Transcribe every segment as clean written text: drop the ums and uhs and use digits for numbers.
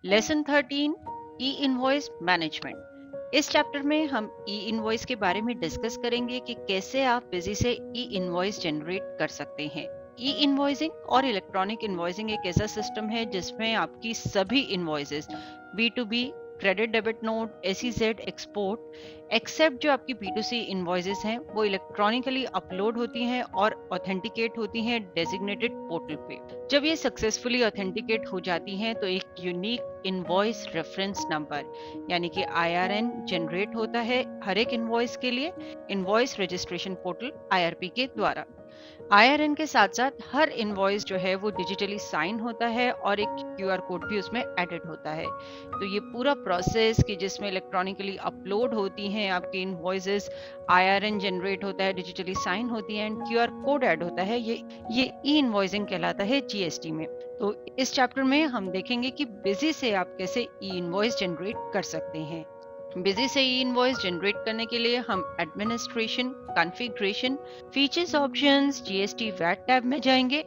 Lesson 13 ई invoice management. इस chapter में हम ई इनवॉइस के बारे में डिस्कस करेंगे कि कैसे आप बिजी से ई इनवॉइस जनरेट कर सकते हैं। ई इनवॉइसिंग और इलेक्ट्रॉनिक इनवॉइसिंग एक ऐसा सिस्टम है जिसमें आपकी सभी invoices B2B, credit debit note, SEZ, export except जो आपकी B2C इनवॉइसेस हैं वो इलेक्ट्रॉनिकली अपलोड होती हैं और ऑथेंटिकेट होती हैं डेजिग्नेटेड पोर्टल पे। जब ये सक्सेसफुली ऑथेंटिकेट हो जाती हैं तो एक यूनिक इनवॉइस रेफरेंस नंबर यानी कि IRN जनरेट होता है हर एक इनवॉइस के लिए इनवॉइस रजिस्ट्रेशन पोर्टल IRP के द्वारा। IRN के साथ साथ हर इनवॉइस जो है वो डिजिटली साइन होता है और एक QR कोड भी उसमें एडेड होता है। तो ये पूरा प्रोसेस कि जिसमें इलेक्ट्रॉनिकली अपलोड होती हैं आपकी इनवॉइसेस, IRN जनरेट होता है, डिजिटली साइन होती है एंड QR कोड ऐड होता है, ये ई इनवॉइसिंग कहलाता है GST में। तो इस चैप्टर में हम देखेंगे कि बिजी से आप कैसे ई इनवॉइस जनरेट कर सकते हैं। बिजी से ई इनवॉइस जनरेट करने के लिए हम administration, configuration, features, options, GST VAT tab में जाएंगे।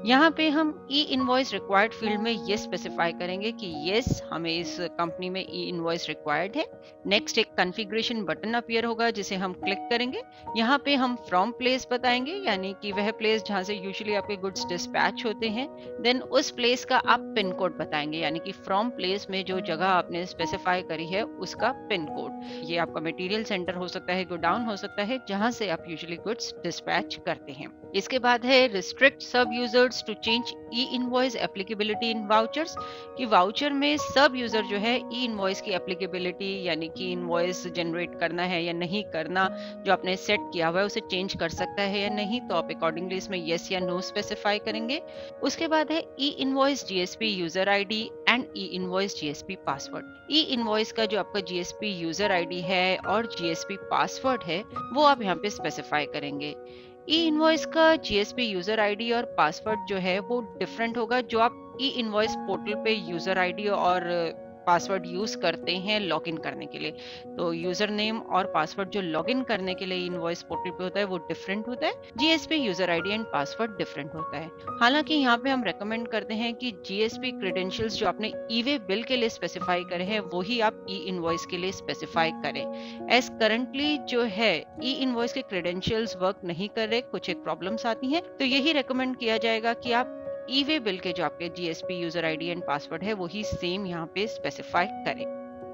यहाँ पे हम ई इनवॉइस रिक्वायर्ड फील्ड में ये स्पेसिफाई करेंगे कि यस हमें इस कंपनी में ई इनवॉइस रिक्वायर्ड है। नेक्स्ट एक कॉन्फ़िगरेशन बटन अपीयर होगा जिसे हम क्लिक करेंगे। यहाँ पे हम फ्रॉम प्लेस बताएंगे यानी कि वह प्लेस जहाँ से यूजुअली आपके गुड्स डिस्पैच होते हैं। देन उस प्लेस का आप पिन कोड बताएंगे यानी कि फ्रॉम प्लेस में जो जगह आपने स्पेसिफाई करी है उसका पिन कोड। ये आपका मटेरियल सेंटर हो सकता है, गोडाउन हो सकता है, जहाँ से आप यूजुअली गुड्स डिस्पैच करते हैं। इसके बाद है रिस्ट्रिक्ट सब users to change e invoice applicability in vouchers कि वाउचर में सब यूजर जो है ई इनवॉइस की एप्लीकेबिलिटी यानी कि इनवॉइस जनरेट करना है या नहीं करना जो आपने सेट किया हुआ है उसे चेंज कर सकता है या नहीं, तो आप अकॉर्डिंगली इसमें यस या नो स्पेसिफाई करेंगे। उसके बाद है ई invoice GSP user ID and e invoice GSP password. E invoice का जो आपका GSP यूजर ID है और GSP पासवर्ड है वो आप यहाँ पे स्पेसिफाई करेंगे। ई इनवॉइस का GSP यूजर ID और पासवर्ड जो है वो डिफरेंट होगा जो आप ई इनवॉइस पोर्टल पे यूजर ID और पासवर्ड यूज करते हैं लॉगिन करने के लिए। तो यूजर नेम और पासवर्ड जो लॉगिन करने के लिए इनवॉइस पोर्टल पे होता है वो डिफरेंट होता है, GSP user ID and password different होता है। हालांकि यहाँ पे हम रेकमेंड करते हैं कि GSP क्रेडेंशियल्स जो आपने ई-वे बिल के लिए स्पेसिफाई करे हैं वही आप ई इनवॉइस के लिए स्पेसिफाई करें। एज करंटली जो है ई इनवॉइस के क्रेडेंशियल्स वर्क नहीं कर रहे, कुछ एक प्रॉब्लम्स आती हैं, तो यही रेकमेंड किया जाएगा कि आप ई-वे बिल के जो आपके GSP user ID and password है वही सेम यहाँ पे स्पेसिफाई करें।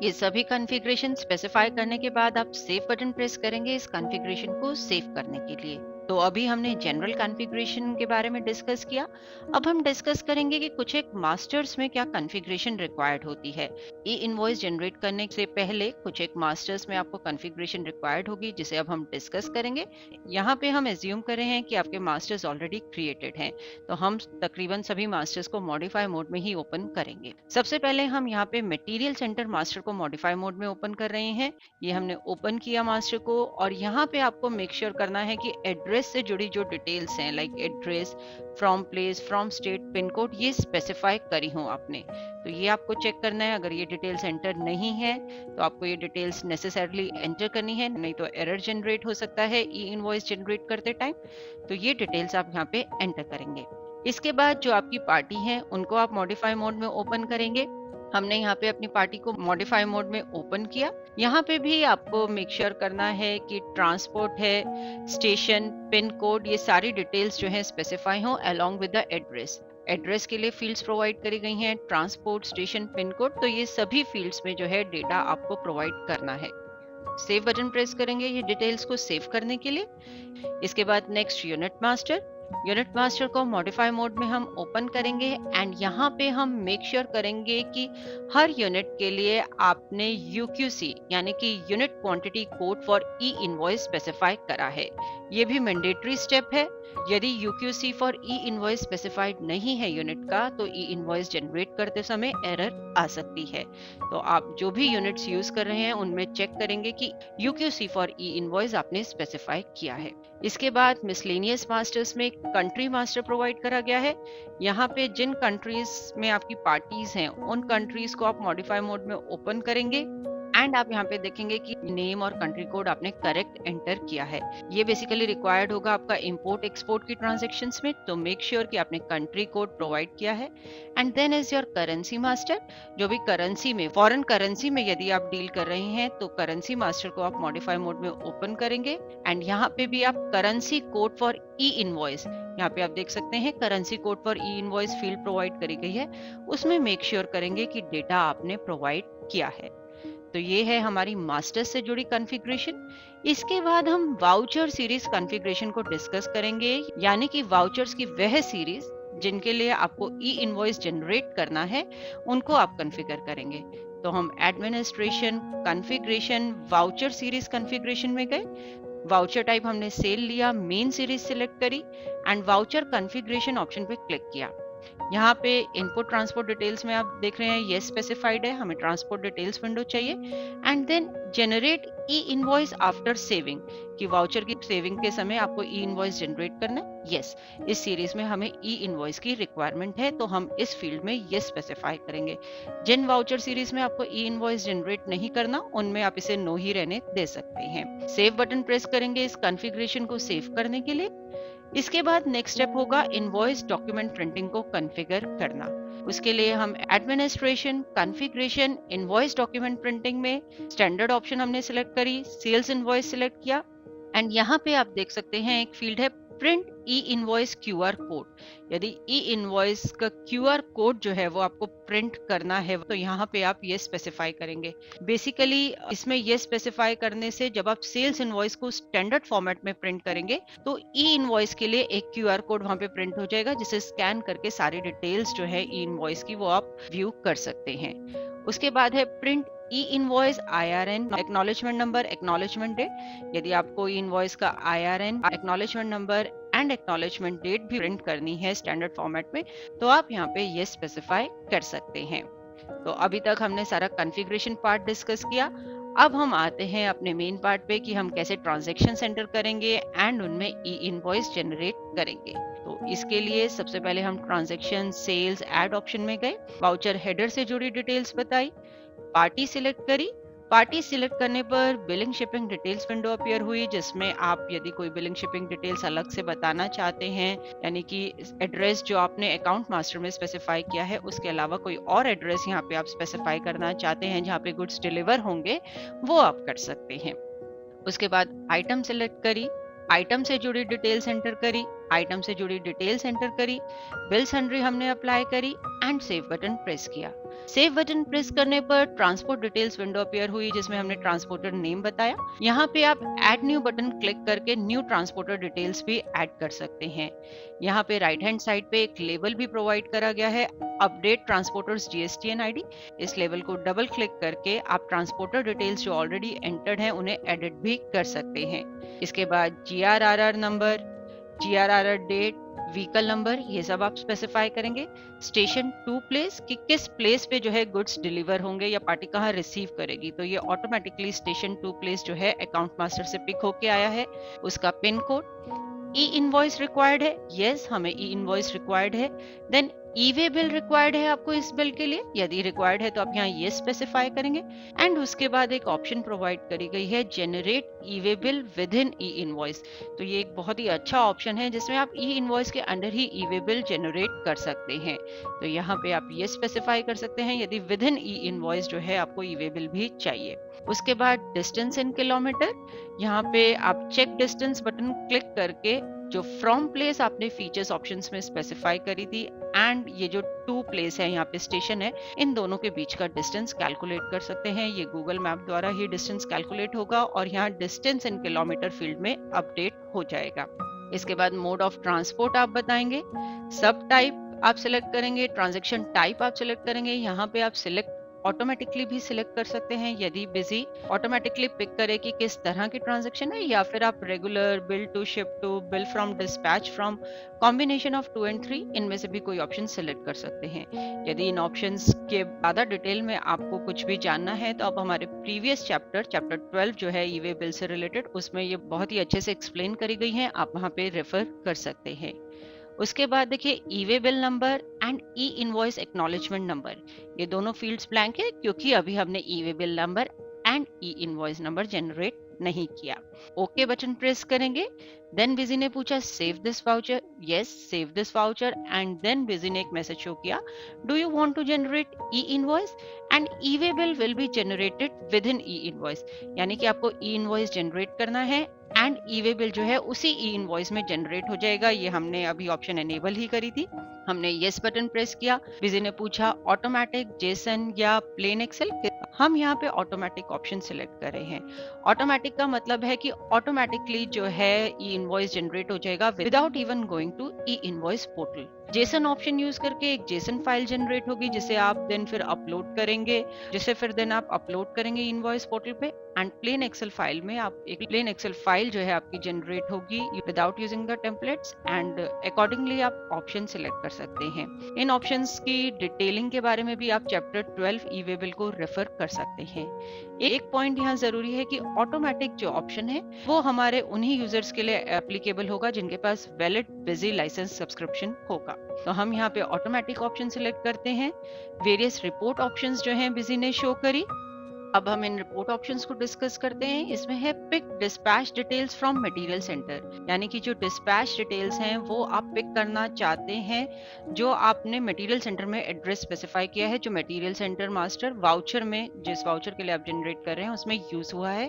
ये सभी कॉन्फ़िगरेशन स्पेसिफाई करने के बाद आप सेव बटन प्रेस करेंगे इस कॉन्फ़िगरेशन को सेव करने के लिए। तो अभी हमने जनरल कॉन्फ़िगरेशन के बारे में डिस्कस किया। अब हम डिस्कस करेंगे कि कुछ एक मास्टर्स में क्या कॉन्फ़िगरेशन रिक्वायर्ड होती है। ई इनवॉइस जनरेट करने से पहले कुछ एक मास्टर्स में आपको कॉन्फ़िगरेशन रिक्वायर्ड होगी जिसे अब हम डिस्कस करेंगे। यहाँ पे हम एज्यूम कर रहे हैं कि आपके मास्टर्स ऑलरेडी क्रिएटेड हैं, तो हम तकरीबन सभी मास्टर्स को मॉडिफाई मोड में ही ओपन करेंगे। सबसे पहले हम यहाँ पे मटेरियल सेंटर मास्टर को मॉडिफाई मोड में ओपन कर रहे हैं। ये हमने ओपन किया मास्टर को और यहाँ पे आपको मेक श्योर करना है कि एड्रेस से जुड़ी जो डिटेल्स हैं like address, from place, from state, pin code ये स्पेसिफाई करी हो आपने। तो ये आपको चेक करना है। अगर ये डिटेल्स एंटर नहीं है तो आपको ये डिटेल्स नेसेसरली एंटर करनी है, नहीं तो एरर जनरेट हो सकता है ई इनवॉइस जनरेट करते टाइम। तो ये डिटेल्स आप यहाँ पे एंटर करेंगे। इसके बाद जो आपकी पार्टी है उनको आप मॉडिफाई मोड में ओपन करेंगे। हमने यहाँ पे अपनी पार्टी को मॉडिफाई मोड में ओपन किया। यहाँ पे भी आपको मेक श्योर करना है कि ट्रांसपोर्ट है, स्टेशन, पिन कोड, ये सारी डिटेल्स जो है स्पेसिफाई हो along with the address. Address के लिए फील्ड्स प्रोवाइड करी गई हैं, ट्रांसपोर्ट, स्टेशन, पिन कोड, तो ये सभी फील्ड्स में जो है डेटा आपको प्रोवाइड करना है। सेव बटन प्रेस करेंगे ये डिटेल्स को सेव करने के लिए। इसके बाद नेक्स्ट यूनिट मास्टर को मॉडिफाई मोड में हम ओपन करेंगे एंड यहाँ पे हम मेक श्योर करेंगे कि हर यूनिट के लिए आपने UQC यानी कि unit quantity code for E invoice specify करा है। ये भी मैंडेटरी स्टेप है। यदि UQC for E invoice specified नहीं है यूनिट का तो ई इनवॉइस जनरेट करते समय एरर आ सकती है। तो आप जो भी यूनिट्स यूज कर रहे हैं उनमें चेक करेंगे कि UQC फॉर ई इनवॉइस आपने स्पेसिफाई किया है। इसके बाद मिसलेनियस मास्टर्स में कंट्री मास्टर प्रोवाइड करा गया है। यहाँ पे जिन कंट्रीज में आपकी पार्टीज हैं उन कंट्रीज को आप मॉडिफाई मोड में ओपन करेंगे एंड आप यहाँ पे देखेंगे कि नेम और कंट्री कोड आपने करेक्ट एंटर किया है। ये बेसिकली रिक्वायर्ड होगा आपका इंपोर्ट एक्सपोर्ट की ट्रांजेक्शंस में, तो मेक श्योर कि आपने कंट्री कोड प्रोवाइड किया है। And then is your currency master. जो भी करेंसी में, फॉरेन करेंसी में यदि आप डील कर रहे हैं तो करेंसी मास्टर को आप मॉडिफाई मोड में ओपन करेंगे। एंड यहाँ पे भी आप currency code for E invoice, यहाँ पे आप देख सकते हैं currency code for E invoice field provide करी गई है, उसमें मेक श्योर करेंगे कि डेटा आपने प्रोवाइड किया है। तो ये है हमारी मास्टर से जुड़ी कॉन्फ़िगरेशन। इसके बाद हम वाउचर सीरीज कॉन्फ़िगरेशन को डिस्कस करेंगे, यानी कि वाउचर्स की वह सीरीज जिनके लिए आपको ई इनवॉइस जनरेट करना है, उनको आप कॉन्फ़िगर करेंगे। तो हम administration, configuration, voucher series configuration में गए। वाउचर टाइप हमने सेल लिया, मेन सीरीज सिलेक्ट करी एंड वाउचर कॉन्फ़िगरेशन ऑप्शन पे क्लिक किया। यहाँ पे इनपुट ट्रांसपोर्ट डिटेल्स में आप देख रहे हैं ये स्पेसिफाइड है, हमें ट्रांसपोर्ट डिटेल्स विंडो चाहिए। And then generate e invoice after saving, कि वाउचर की सेविंग के समय आपको ई इनवॉइस जनरेट करना है। यस, इस सीरीज में हमें ई इनवॉइस की रिक्वायरमेंट है, तो हम इस फील्ड में ये स्पेसिफाई करेंगे। जिन वाउचर सीरीज में आपको ई इनवॉइस जनरेट नहीं करना, उनमें आप इसे नो ही रहने दे सकते हैं। सेव बटन प्रेस करेंगे इस कॉन्फ़िगरेशन को सेव करने के लिए। इसके बाद नेक्स्ट स्टेप होगा इनवॉइस डॉक्यूमेंट प्रिंटिंग को कॉन्फ़िगर करना। उसके लिए हम administration, configuration, invoice document printing में स्टैंडर्ड ऑप्शन हमने सिलेक्ट करी, सेल्स इनवॉइस सिलेक्ट किया। एंड यहाँ पे आप देख सकते हैं एक फील्ड है print e invoice QR code. यदि ई इनवॉइस का क्यूआर कोड जो है वो आपको प्रिंट करना है, तो यहाँ पे आप ये स्पेसिफाई करेंगे। बेसिकली इसमें ये स्पेसिफाई करने से जब आप सेल्स इनवॉइस को स्टैंडर्ड फॉर्मेट में प्रिंट करेंगे तो ई इनवॉइस के लिए एक क्यूआर कोड वहां पे प्रिंट हो जाएगा, जिसे स्कैन करके सारी डिटेल्स जो है ई इनवॉइस की वो आप व्यू कर सकते हैं। उसके बाद है print e invoice IRN, acknowledgement number, acknowledgement date. यदि आपको ई इनवॉइस का IRN, acknowledgement number and acknowledgement date भी प्रिंट करनी है स्टैंडर्ड फॉर्मेट में, तो आप यहाँ पे ये स्पेसिफाई कर सकते हैं। तो अभी तक हमने सारा कॉन्फ़िगरेशन पार्ट डिस्कस किया। अब हम आते हैं अपने मेन पार्ट पे कि हम कैसे ट्रांजैक्शन एंटर करेंगे एंड उनमें ई इनवॉइस जनरेट करेंगे। तो इसके लिए सबसे पहले हम ट्रांजैक्शन, सेल्स, ऐड ऑप्शन में गए, वाउचर हेडर से जुड़ी डिटेल्स बताई, पार्टी सिलेक्ट करी। पार्टी सिलेक्ट करने पर billing shipping details window appear हुई, जिसमें आप यदि कोई बिलिंग शिपिंग डिटेल्स अलग से बताना चाहते हैं, यानी कि एड्रेस जो आपने अकाउंट मास्टर में स्पेसिफाई किया है उसके अलावा कोई और एड्रेस यहाँ पे आप स्पेसिफाई करना चाहते हैं जहाँ पे गुड्स डिलीवर होंगे, वो आप कर सकते हैं। उसके बाद आइटम सिलेक्ट करी, आइटम से जुड़ी डिटेल्स एंटर करी, आइटम से जुड़ी डिटेल्स एंटर करी, बिल सन्ड्री हमने अप्लाई करी एंड सेव बटन प्रेस किया। सेव बटन प्रेस करने पर ट्रांसपोर्ट डिटेल्स विंडो अपीयर हुई, जिसमें हमने ट्रांसपोर्टर नेम बताया। यहाँ पे आप ऐड न्यू बटन क्लिक करके न्यू ट्रांसपोर्टर डिटेल्स भी ऐड कर सकते हैं। यहाँ पे राइट हैंड साइड पे एक लेबल भी प्रोवाइड करा गया है, अपडेट ट्रांसपोर्टर्स GSTN ID। इस लेबल को डबल क्लिक करके आप ट्रांसपोर्टर डिटेल्स जो ऑलरेडी एंटर्ड हैं उन्हें एडिट भी कर सकते हैं। इसके बाद GRRR number, GRRR date, vehicle number, ये सब आप स्पेसिफाई करेंगे। स्टेशन टू प्लेस, कि किस प्लेस पे जो है गुड्स डिलीवर होंगे या पार्टी कहाँ रिसीव करेगी, तो ये ऑटोमेटिकली स्टेशन टू प्लेस जो है अकाउंट मास्टर से पिक होके आया है। उसका पिन कोड। ई इनवॉइस रिक्वायर्ड है, यस हमें ई इनवॉइस रिक्वायर्ड है। देन ई-वे बिल रिक्वायर्ड है आपको इस बिल के लिए, यदि रिक्वायर्ड है तो आप यहाँ ये स्पेसिफाई करेंगे। एंड उसके बाद एक ऑप्शन प्रोवाइड करी गई है generate e-way bill within e invoice. तो ये एक बहुत ही अच्छा ऑप्शन है जिसमें आप ई इनवॉइस के अंडर ही ई-वे बिल जनरेट कर सकते हैं। तो यहाँ पे आप ये स्पेसिफाई कर सकते हैं यदि विद इन ई इनवॉइस जो है आपको ई-वे बिल भी चाहिए। उसके बाद डिस्टेंस इन किलोमीटर, यहाँ पे आप चेक डिस्टेंस बटन क्लिक करके जो फ्रॉम प्लेस आपने फीचर्स ऑप्शंस में स्पेसिफाई करी थी एंड ये जो टू प्लेस है यहाँ पे स्टेशन है, इन दोनों के बीच का डिस्टेंस कैलकुलेट कर सकते हैं। ये गूगल मैप द्वारा ही डिस्टेंस कैलकुलेट होगा और यहाँ डिस्टेंस इन किलोमीटर फील्ड में अपडेट हो जाएगा। इसके बाद मोड ऑफ ट्रांसपोर्ट आप बताएंगे, सब टाइप आप सिलेक्ट करेंगे, ट्रांजैक्शन टाइप आप सिलेक्ट करेंगे। यहाँ पे आप सिलेक्ट ऑटोमेटिकली भी सिलेक्ट कर सकते हैं, यदि बिजी ऑटोमेटिकली पिक करे कि किस तरह की ट्रांजैक्शन है, या फिर आप regular, bill to, ship to, bill from, dispatch from, combination of 2 and 3, इनमें से भी कोई ऑप्शन सिलेक्ट कर सकते हैं। यदि इन ऑप्शंस के ज्यादा डिटेल में आपको कुछ भी जानना है तो आप हमारे प्रीवियस चैप्टर 12 जो है ई-वे बिल से रिलेटेड, उसमें ये बहुत ही अच्छे से एक्सप्लेन करी गई है, आप वहाँ पे रेफर कर सकते हैं। उसके बाद देखिए e way bill number and e invoice acknowledgement number, ये दोनों फील्ड्स ब्लैंक है क्योंकि अभी हमने e way bill number and e invoice number generate नहीं किया। ओके बटन प्रेस करेंगे। देन बिजी ने पूछा save this voucher, yes save this voucher, and then Busy ने एक मैसेज शो किया, do you want to generate e invoice and e way bill will be generated within e invoice, यानी कि आपको e invoice generate करना है and e way bill जो है उसी ई इनवॉइस में जनरेट हो जाएगा। ये हमने अभी ऑप्शन एनेबल ही करी थी। हमने यस बटन प्रेस किया। बिजी ने पूछा ऑटोमेटिक, जेसन या प्लेन एक्सेल। हम यहाँ पे ऑटोमेटिक ऑप्शन सिलेक्ट कर रहे हैं। ऑटोमेटिक का मतलब है कि ऑटोमेटिकली जो है ई इनवॉइस जनरेट हो जाएगा without even going to e invoice portal. JSON option use करके एक जेसन फाइल जनरेट होगी जिसे आप देन फिर अपलोड करेंगे, जिसे फिर देन आप अपलोड करेंगे इनवॉइस पोर्टल पे। एंड प्लेन एक्सेल फाइल में आप एक प्लेन एक्सेल फाइल जो है आपकी जनरेट होगी without using the templates, and accordingly आप ऑप्शन सिलेक्ट कर सकते हैं। इन ऑप्शंस की डिटेलिंग के बारे में भी आप चैप्टर 12 ई वे बिल को रेफर कर सकते हैं। एक पॉइंट यहाँ जरूरी है कि ऑटोमेटिक जो ऑप्शन है वो हमारे उन्हीं यूजर्स के लिए एप्लीकेबल होगा जिनके पास वैलिड बिजी लाइसेंस सब्सक्रिप्शन होगा। तो हम यहाँ पे ऑटोमेटिक ऑप्शन सिलेक्ट करते हैं। वेरियस रिपोर्ट ऑप्शंस जो हैं बिजी ने शो करी। अब हम इन रिपोर्ट ऑप्शंस को डिस्कस करते हैं। इसमें है pick dispatch details from material centre, यानी कि जो डिस्पैच डिटेल्स हैं वो आप पिक करना चाहते हैं जो आपने मटेरियल सेंटर में एड्रेस स्पेसिफाई किया है, जो मटेरियल सेंटर मास्टर वाउचर में जिस वाउचर के लिए आप जनरेट कर रहे हैं उसमें यूज हुआ है।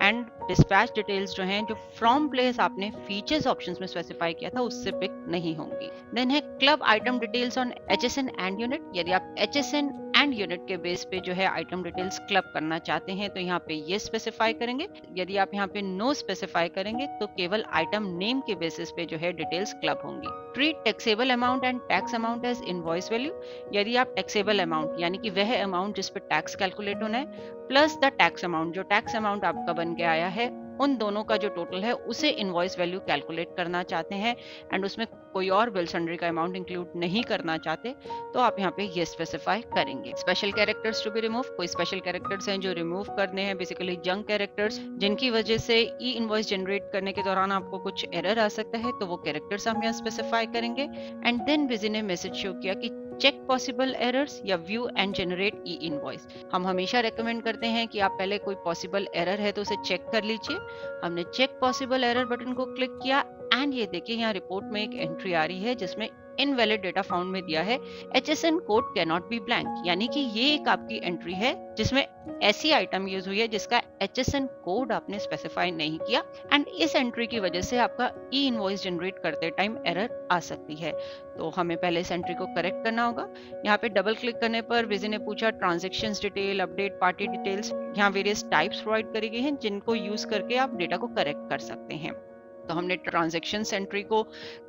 एंड डिस्पैच डिटेल्स जो हैं जो फ्रॉम प्लेस आपने फीचर्स ऑप्शंस में स्पेसिफाई किया था उससे पिक नहीं होंगी। देन है club item details on HSN and unit. यदि आप HSN एंड यूनिट के बेस पे जो है आइटम डिटेल्स क्लब करना चाहते हैं तो यहाँ पे ये स्पेसिफाई करेंगे। यदि आप यहाँ पे नो स्पेसिफाई करेंगे तो केवल आइटम नेम के बेसिस पे जो है डिटेल्स क्लब होंगी। Treat taxable amount and tax amount as invoice value. यदि आप टैक्सेबल अमाउंट यानी कि वह अमाउंट जिस पे टैक्स कैलकुलेट होना है प्लस द टैक्स अमाउंट, जो टैक्स अमाउंट आपका बन के आया है उन दोनों का जो टोटल है उसे इनवॉइस वैल्यू कैलकुलेट करना चाहते हैं एंड उसमें कोई और बिल सन्ड्री का अमाउंट इंक्लूड नहीं करना चाहते तो आप यहाँ पे ये स्पेसिफाई करेंगे। Special characters to be remove. कोई स्पेशल कैरेक्टर्स हैं जो रिमूव करने हैं, बेसिकली जंक कैरेक्टर्स जिनकी वजह से ई इनवॉइस जनरेट करने के दौरान आपको कुछ एरर आ सकता है, तो वो कैरेक्टर्स हम यहाँ स्पेसिफाई करेंगे। एंड देन बिजी ने मैसेज शो किया कि चेक पॉसिबल एरर्स या view and generate e invoice. हम हमेशा रेकमेंड करते हैं कि आप पहले कोई पॉसिबल एरर है तो उसे चेक कर लीजिए। हमने चेक पॉसिबल एरर बटन को क्लिक किया एंड ये देखिए यहाँ रिपोर्ट में एक एंट्री आ रही है जिसमें इनवैलिड डेटा फाउंड में दिया है HSN code can not be blank, यानी कि ये एक आपकी एंट्री है जिसमें ऐसी आइटम यूज हुई है जिसका HSN कोड आपने स्पेसिफाई नहीं किया एंड इस एंट्री की वजह से आपका ई इनवॉइस जनरेट करते टाइम एरर आ सकती है। तो हमें पहले इस एंट्री को करेक्ट करना होगा। यहाँ पे डबल क्लिक करने पर बिजी ने पूछा transactions detail, update party details. यहाँ वेरियस टाइप्स प्रोवाइड करी गई हैं जिनको यूज करके आप डेटा को करेक्ट कर सकते हैं। तो हमने ट्रांजैक्शन एंट्री को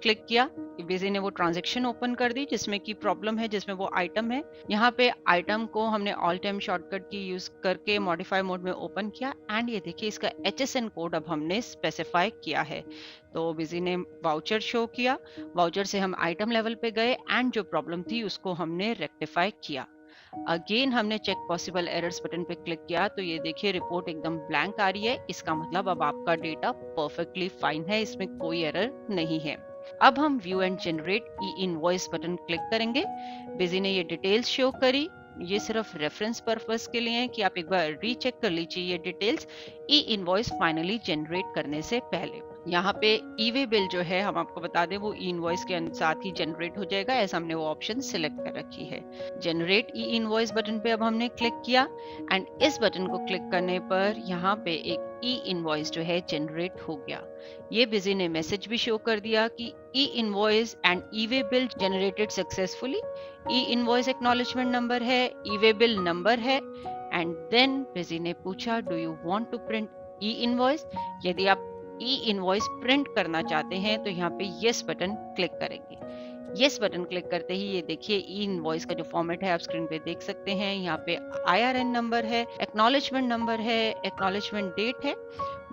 क्लिक किया, बिजी ने वो ट्रांजैक्शन ओपन कर दी जिसमें की प्रॉब्लम है, जिसमें वो आइटम है। यहाँ पे आइटम को हमने ऑल टाइम शॉर्टकट की यूज करके मॉडिफाई मोड में ओपन किया एंड ये देखिए इसका HSN कोड अब हमने स्पेसिफाई किया है। तो बिजी ने वाउचर शो किया, वाउचर से हम आइटम लेवल पे गए एंड जो प्रॉब्लम थी उसको हमने रेक्टिफाई किया। अगेन हमने चेक पॉसिबल एरर्स बटन पे क्लिक किया तो ये देखिए रिपोर्ट एकदम ब्लैंक आ रही है। इसका मतलब अब आपका डेटा परफेक्टली फाइन है, इसमें कोई एरर नहीं है। अब हम view and generate e invoice button click करेंगे। बिजी ने ये डिटेल्स शो करी, ये सिर्फ रेफरेंस पर्पस के लिए है कि आप एक बार रीचेक कर लीजिए ये डिटेल्स ई इनवॉइस फाइनली जनरेट करने से पहले। यहाँ पे ई वे बिल जो है हम आपको बता दें वो ई इनवॉइस के साथ ही जनरेट हो जाएगा, ऐसा हमने वो ऑप्शन सिलेक्ट कर रखी है। जनरेट ई इनवॉइस बटन पे अब हमने क्लिक किया एंड इस बटन को क्लिक करने पर यहाँ पे एक ई इनवॉइस जो है जनरेट हो गया। ये बिजी ने मैसेज भी शो कर दिया कि e invoice and e way bill generated successfully. E invoice acknowledgement number है, ई वे बिल नंबर है एंड देन बिजी ने पूछा do you want to print e invoice. यदि आप ई इनवॉइस प्रिंट करना चाहते हैं तो यहाँ पे यस बटन क्लिक करेंगे। यस बटन क्लिक करते ही ये देखिए ई इनवॉइस का जो फॉर्मेट है आप स्क्रीन पे देख सकते हैं। यहाँ पे IRN नंबर है, एक्नॉलेजमेंट नंबर है, एक्नॉलेजमेंट डेट है,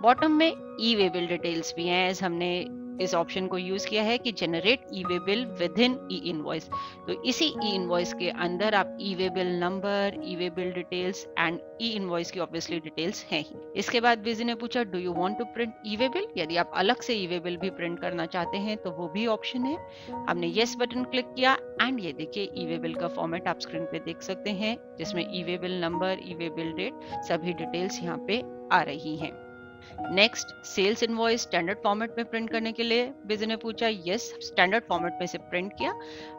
बॉटम में ई वे बिल डिटेल्स भी हैं। हमने इस ऑप्शन को यूज किया है कि generate e way bill within e invoice. तो इसी ई इनवॉइस के अंदर आप e way bill number, e way bill details and e invoice की ऑब्वियसली डिटेल्स हैं ही। इसके बाद बिजी ने पूछा do you want to print e way bill, यदि आप अलग से ई वे बिल भी प्रिंट करना चाहते हैं तो वो भी ऑप्शन है। हमने यस बटन क्लिक किया एंड ये देखिए ई वे बिल का फॉर्मेट आप स्क्रीन पे देख सकते हैं, जिसमें e way bill number, e way bill date सभी डिटेल्स यहाँ पे आ रही हैं। Next, sales invoice standard format में प्रिंट करने के लिए बिजी ने पूछा यस, स्टैंडर्ड फॉर्मेट में से प्रिंट किया।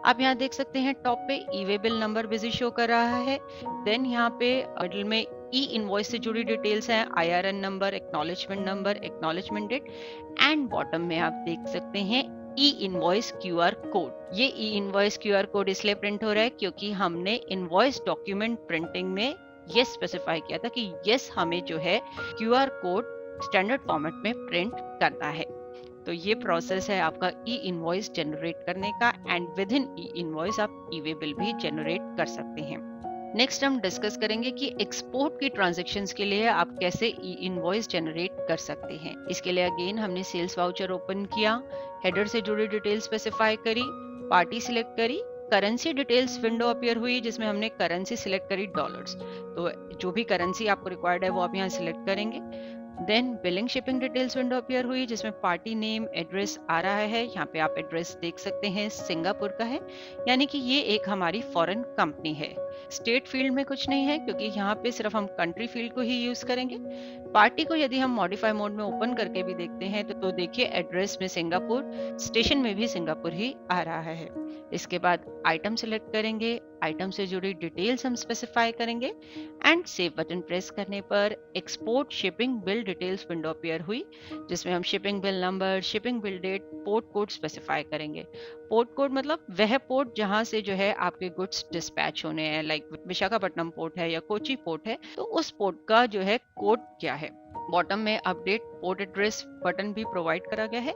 आप यहाँ देख सकते हैं टॉप पे e way bill number Busy show कर रहा है, देन यहाँ पे मिडिल में ई इनवॉइस से जुड़ी डिटेल्स हैं, IRN number, acknowledgement date and bottom में आप देख सकते हैं ई इनवॉइस QR कोड। ये ई इनवॉइस QR कोड इसलिए प्रिंट हो रहा है क्योंकि हमने इनवॉइस डॉक्यूमेंट प्रिंटिंग में यस स्पेसिफाई किया था कि यस हमें जो है QR कोड स्टैंडर्ड फॉर्मेट में प्रिंट करना है। तो ये प्रोसेस है आपका ई इनवॉइस जनरेट करने का and with in e invoice आप ई वे बिल भी जनरेट कर सकते हैं। नेक्स्ट हम डिस्कस करेंगे कि एक्सपोर्ट की ट्रांजैक्शंस के लिए आप कैसे ई इनवॉइस जनरेट कर सकते हैं। इसके लिए अगेन हमने सेल्स वाउचर ओपन किया, हेडर से जुड़ी डिटेल स्पेसिफाई करी, पार्टी सिलेक्ट करी, करेंसी डिटेल्स विंडो अपीयर हुई जिसमें हमने करेंसी सिलेक्ट करी डॉलर्स। तो जो भी करेंसी आपको रिक्वायर्ड है वो आप यहाँ सिलेक्ट करेंगे। Then billing shipping details window appear हुई जिसमें पार्टी नेम, एड्रेस आ रहा है। यहाँ पे आप एड्रेस देख सकते हैं सिंगापुर का है, यानी कि ये एक हमारी फॉरेन कंपनी है। स्टेट फील्ड में कुछ नहीं है क्योंकि यहाँ पे सिर्फ हम कंट्री फील्ड को ही यूज करेंगे। पार्टी को यदि हम मॉडिफाई मोड में ओपन करके भी देखते हैं तो देखिए एड्रेस में सिंगापुर, स्टेशन में भी सिंगापुर ही आ रहा है। इसके बाद आइटम सिलेक्ट करेंगे, आइटम से जुड़ी डिटेल्स हम स्पेसिफाई करेंगे एंड सेव बटन प्रेस करने पर export shipping bill details window appear हुई जिसमें हम shipping bill number, shipping bill date, port code specify करेंगे। पोर्ट कोड मतलब वह पोर्ट जहां से जो है आपके गुड्स डिस्पैच होने हैं, लाइक विशाखापट्टनम पोर्ट है या कोची पोर्ट है तो उस पोर्ट का जो है कोड क्या है। बॉटम में अपडेट पोर्ट एड्रेस बटन भी प्रोवाइड करा गया है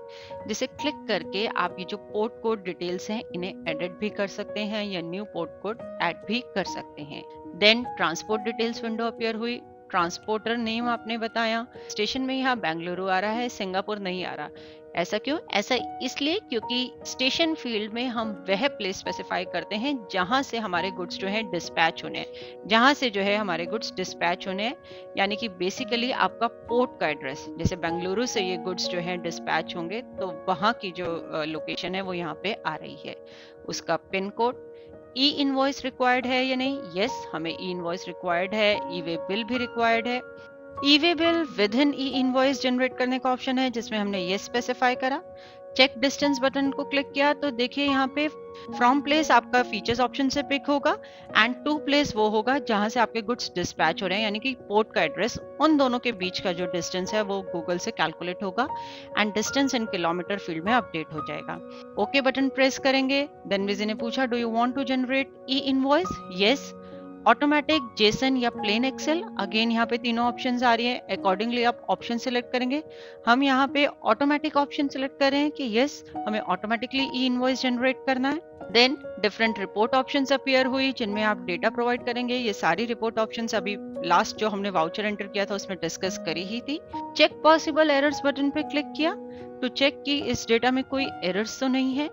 जिसे क्लिक करके आप ये जो पोर्ट कोड डिटेल्स हैं इन्हें एडिट भी कर सकते हैं या न्यू पोर्ट कोड ऐड भी कर सकते हैं। Then transport details window appear हुई, ट्रांसपोर्टर नेम आपने बताया, स्टेशन में यहाँ बेंगलुरु आ रहा है, सिंगापुर नहीं आ रहा। ऐसा क्यों? ऐसा इसलिए क्योंकि स्टेशन फील्ड में हम वह प्लेस स्पेसिफाई करते हैं जहां से हमारे गुड्स जो है डिस्पैच होने हैं, जहां से जो है हमारे गुड्स डिस्पैच होने हैं, यानी कि बेसिकली आपका पोर्ट का एड्रेस, जैसे बेंगलुरु से ये गुड्स जो है डिस्पैच होंगे तो वहां की जो लोकेशन है वो यहाँ पे आ रही है। उसका पिन कोड, ई इनवॉइस रिक्वायर्ड है या नहीं? यस, हमें ई इनवॉइस रिक्वायर्ड है, ई वे बिल भी रिक्वायर्ड है। E way bill within e invoice generate करने का ऑप्शन है जिसमें हमने ये स्पेसिफाई करा। चेक डिस्टेंस बटन को क्लिक किया तो देखिए यहाँ पे फ्रॉम प्लेस आपका फीचर्स ऑप्शन से पिक होगा एंड टू प्लेस वो होगा जहां से आपके गुड्स डिस्पैच हो रहे हैं, यानी कि पोर्ट का एड्रेस, उन दोनों के बीच का जो डिस्टेंस है वो गूगल से कैलकुलेट होगा and distance in kilometre field में अपडेट हो जाएगा। ओके बटन प्रेस करेंगे। देन विजी ने पूछा do you want to generate e invoice? Yes. Automatic, JSON या प्लेन एक्सेल, अगेन यहाँ पे तीनों ऑप्शंस आ रही है, अकॉर्डिंगली आप ऑप्शन सिलेक्ट करेंगे। हम यहाँ पे ऑटोमेटिक ऑप्शन सिलेक्ट कर रहे हैं कि यस हमें ऑटोमेटिकली ई इनवॉइस जनरेट करना है। Then different report options appear हुई जिनमें आप डेटा प्रोवाइड करेंगे। ये सारी रिपोर्ट ऑप्शंस अभी लास्ट जो हमने वाउचर एंटर किया था उसमें डिस्कस करी ही थी। चेक पॉसिबल एरर्स बटन पे क्लिक किया तो चेक की इस डेटा में कोई एरर्स तो नहीं है।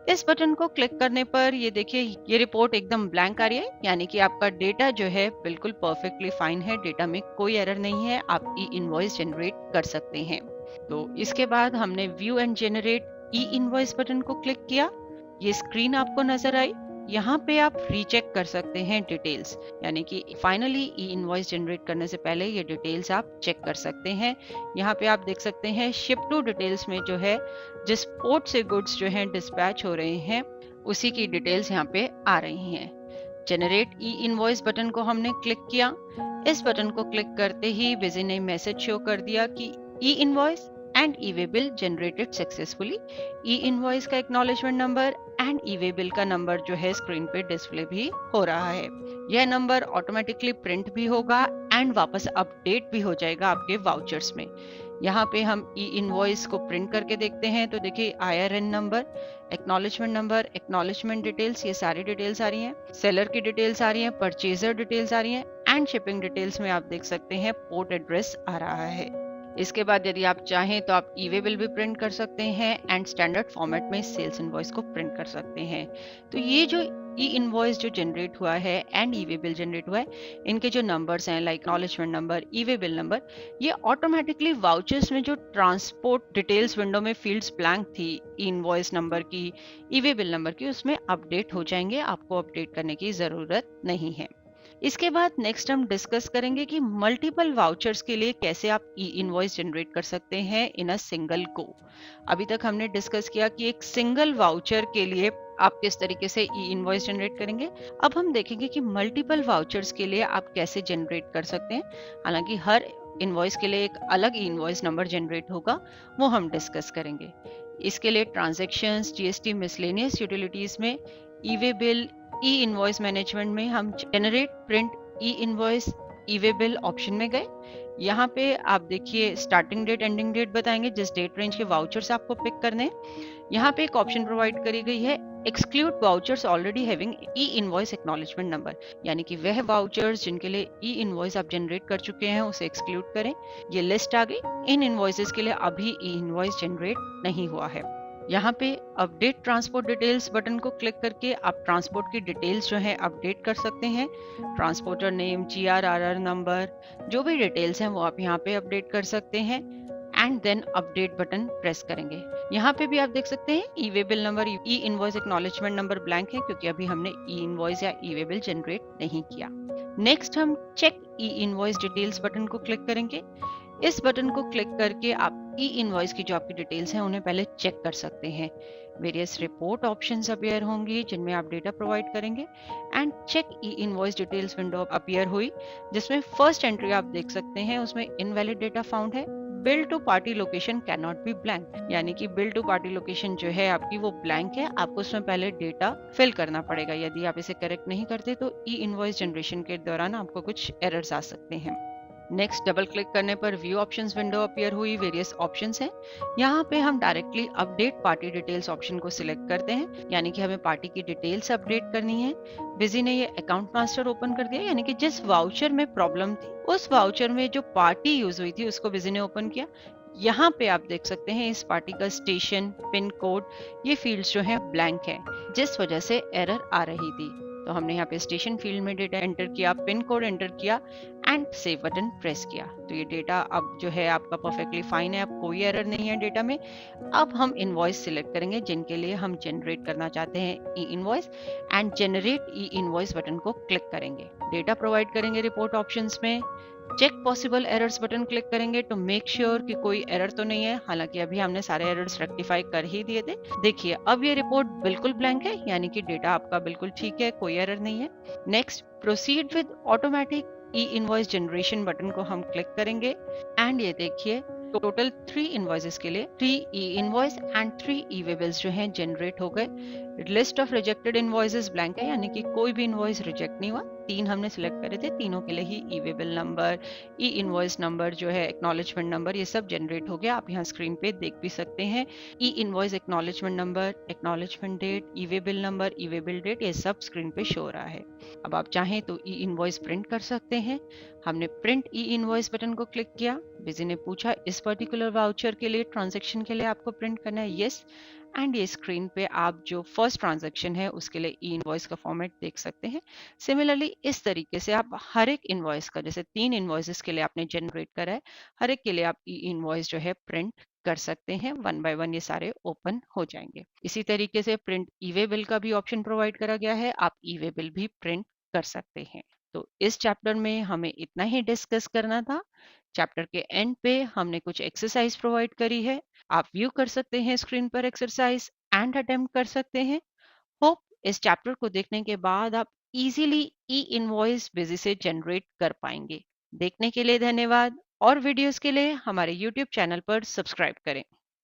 इस बटन को क्लिक करने पर ये देखिए ये रिपोर्ट एकदम ब्लैंक आ रही है, यानी कि आपका डेटा जो है बिल्कुल परफेक्टली फाइन है, डेटा में कोई एरर नहीं है, आप ई इनवॉइस जनरेट कर सकते हैं। तो इसके बाद हमने view and generate e invoice button को क्लिक किया। ये स्क्रीन आपको नजर आई, यहाँ पे आप रीचेक कर सकते हैं डिटेल्स, यानी कि फाइनली ई इनवॉइस जनरेट करने से पहले ये डिटेल्स आप चेक कर सकते हैं। यहाँ पे आप देख सकते हैं शिप टू डिटेल्स में जो है जिस पोर्ट से गुड्स जो हैं डिस्पैच हो रहे हैं उसी की डिटेल्स यहाँ पे आ रही हैं। जनरेट ई इनवॉइस बटन को हमने क्लिक किया। इस बटन को क्लिक करते ही विजी ने मैसेज शो कर दिया कि e invoice and e way bill generated successfully. E invoice का acknowledgement number and e way bill का नंबर जो है स्क्रीन पे डिस्प्ले भी हो रहा है। यह नंबर ऑटोमेटिकली प्रिंट भी होगा एंड वापस अपडेट भी हो जाएगा आपके वाउचर्स में। यहाँ पे हम ई इनवॉइस को प्रिंट करके देखते हैं तो देखिए IRN नंबर, एक्नॉलेजमेंट डिटेल्स, ये सारी डिटेल्स आ रही हैं, सेलर की डिटेल्स आ रही हैं, परचेजर डिटेल्स आ रही हैं एंड शिपिंग डिटेल्स में आप देख सकते हैं पोर्ट एड्रेस आ रहा है। इसके बाद यदि आप चाहें तो आप ई वे बिल भी प्रिंट कर सकते हैं एंड स्टैंडर्ड फॉर्मेट में सेल्स इनवॉइस को प्रिंट कर सकते हैं। तो ये जो ई इनवॉइस जो जनरेट हुआ है and e way bill generate हुआ है, इनके जो नंबर्स हैं like acknowledgement number, e way bill number, ये ऑटोमेटिकली वाउचर्स में जो ट्रांसपोर्ट डिटेल्स विंडो में फील्ड्स ब्लैंक थी ई इनवॉइस नंबर की, ई वे बिल नंबर की, उसमें अपडेट हो जाएंगे। आपको अपडेट करने की जरूरत नहीं है। इसके बाद नेक्स्ट हम डिस्कस करेंगे कि मल्टीपल वाउचर्स के लिए कैसे आप ई इनवॉइस जनरेट कर सकते हैं इन अ सिंगल गो। अभी तक हमने डिस्कस किया कि एक सिंगल वाउचर के लिए आप किस तरीके से ई इनवॉइस जनरेट करेंगे। अब हम देखेंगे कि मल्टीपल वाउचर्स के लिए आप कैसे जनरेट कर सकते हैं। हालांकि हर इनवॉइस के लिए एक अलग ई इनवॉइस नंबर जनरेट होगा, वो हम डिस्कस करेंगे। इसके लिए ट्रांजैक्शंस, जीएसटी, मिसलेनियस यूटिलिटीज में, e way bill, e invoice management में हम generate print e invoice e way bill option में गए। यहाँ पे आप देखिए स्टार्टिंग डेट एंडिंग डेट बताएंगे जिस डेट रेंज के वाउचर्स आपको पिक करने हैं। यहाँ पे एक ऑप्शन प्रोवाइड करी गई है एक्सक्लूड वाउचर्स ऑलरेडी हैविंग ई इनवॉइस एक्नॉलेजमेंट नंबर, यानी कि वह वाउचर्स जिनके लिए ई इनवॉइस आप जनरेट कर चुके हैं उसे एक्सक्लूड करें। ये लिस्ट आ गई। इन इनवॉइसेस के लिए अभी ई इनवॉइस जनरेट नहीं हुआ है। यहाँ पे अपडेट ट्रांसपोर्ट डिटेल्स बटन को क्लिक करके आप ट्रांसपोर्ट की डिटेल्स जो है अपडेट कर सकते हैं। ट्रांसपोर्टर नेम, GRRR नंबर, जो भी डिटेल्स हैं वो आप यहाँ पे अपडेट कर सकते हैं and then update button press करेंगे। यहाँ पे भी आप देख सकते हैं e way bill number, e invoice acknowledgement number blank है क्योंकि अभी हमने ई इनवॉइस या ई वे बिल जनरेट नहीं किया। नेक्स्ट हम check e invoice details button को क्लिक करेंगे। इस बटन को क्लिक करके आप ई इनवॉइस की जो आपकी डिटेल्स हैं उन्हें पहले चेक कर सकते हैं। वेरियस रिपोर्ट ऑप्शंस अपीयर होंगी जिनमें आप डेटा प्रोवाइड करेंगे and check e invoice details window appear हुई जिसमें फर्स्ट एंट्री आप देख सकते हैं उसमें इनवैलिड डेटा फाउंड है। Bill to party location cannot be blank, यानी कि बिल टू पार्टी लोकेशन जो है आपकी वो ब्लैंक है। आपको उसमें पहले डेटा फिल करना पड़ेगा। यदि आप इसे करेक्ट नहीं करते तो ई इनवॉइस जनरेशन के दौरान आपको कुछ एरर्स आ सकते हैं। नेक्स्ट डबल क्लिक करने पर व्यू ऑप्शंस विंडो अपीयर हुई। वेरियस ऑप्शंस हैं। यहाँ पे हम directly update party details option को सिलेक्ट करते हैं, यानी कि हमें पार्टी की डिटेल्स अपडेट करनी है। बिजी ने ये अकाउंट मास्टर ओपन कर दिया, यानी कि जिस वाउचर में प्रॉब्लम थी उस वाउचर में जो पार्टी यूज हुई थी उसको बिजी ने ओपन किया। यहाँ पे आप देख सकते हैं इस पार्टी का स्टेशन, पिन कोड, ये फील्ड्स जो है ब्लैंक है जिस वजह से एरर आ रही थी। तो हमने यहाँ पे स्टेशन फील्ड में डेटा एंटर किया, पिन कोड एंटर किया एंड सेव बटन प्रेस किया। तो ये डेटा अब जो है आपका परफेक्टली फाइन है, अब कोई एरर नहीं है डेटा में। अब हम इनवॉइस सिलेक्ट करेंगे जिनके लिए हम जनरेट करना चाहते हैं e invoice and generate e invoice button को क्लिक करेंगे। डेटा प्रोवाइड करेंगे रिपोर्ट ऑप्शंस में। Check possible errors button click करेंगे टू मेक श्योर कि कोई एरर तो नहीं है। हालांकि अभी हमने सारे एरर्स रेक्टिफाई कर ही दिए थे। देखिए अब ये रिपोर्ट बिल्कुल ब्लैंक है, यानी कि डेटा आपका बिल्कुल ठीक है, कोई एरर नहीं है। Next proceed with automatic E invoice generation button को हम क्लिक करेंगे एंड ये देखिए टोटल 3 इनवॉइसेस के लिए 3 ई invoice and 3 E way bills जो हैं जनरेट हो गए। List of rejected invoices blank है, यानी कि कोई भी इनवॉइस रिजेक्ट नहीं हुआ। 3 हमने सिलेक्ट करे थे, तीनों के लिए ही e way bill number, e invoice number जो है, एक्नॉलेजमेंट नंबर, ये सब जनरेट हो गया। आप यहाँ स्क्रीन पे देख भी सकते हैं e invoice acknowledgement number, acknowledgement date, e way bill number, e way bill date, ये सब स्क्रीन पे शो हो रहा है। अब आप चाहें तो ई इनवॉइस प्रिंट कर सकते हैं। हमने प्रिंट ई इनवॉइस बटन को क्लिक किया। बिजी ने पूछा इस पर्टिकुलर वाउचर के लिए, ट्रांजैक्शन के लिए आपको प्रिंट करना है, यस। एंड ये स्क्रीन पे आप जो फर्स्ट ट्रांजैक्शन है उसके लिए ई इनवॉइस का फॉर्मेट देख सकते हैं। सिमिलरली इस तरीके से आप हर एक इनवॉइस का, जैसे 3 इनवॉइसेस के लिए आपने जनरेट करा है, हर एक के लिए आप ई इनवॉइस जो है प्रिंट कर सकते हैं। 1 बाय 1 ये सारे ओपन हो जाएंगे। इसी तरीके से प्रिंट ई वे बिल का भी ऑप्शन प्रोवाइड करा गया है, आप ई वे बिल भी प्रिंट कर सकते हैं। तो इस चैप्टर में हमें इतना ही डिस्कस करना था। चैप्टर के एंड पे हमने कुछ एक्सरसाइज प्रोवाइड करी है, आप व्यू कर सकते हैं स्क्रीन पर एक्सरसाइज एंड अटेम्प्ट कर सकते हैं। होप इस चैप्टर को देखने के बाद आप इजीली ई इनवॉइस बिजी से जनरेट कर पाएंगे। देखने के लिए धन्यवाद और वीडियोस के लिए हमारे YouTube चैनल पर सब्सक्राइब करें।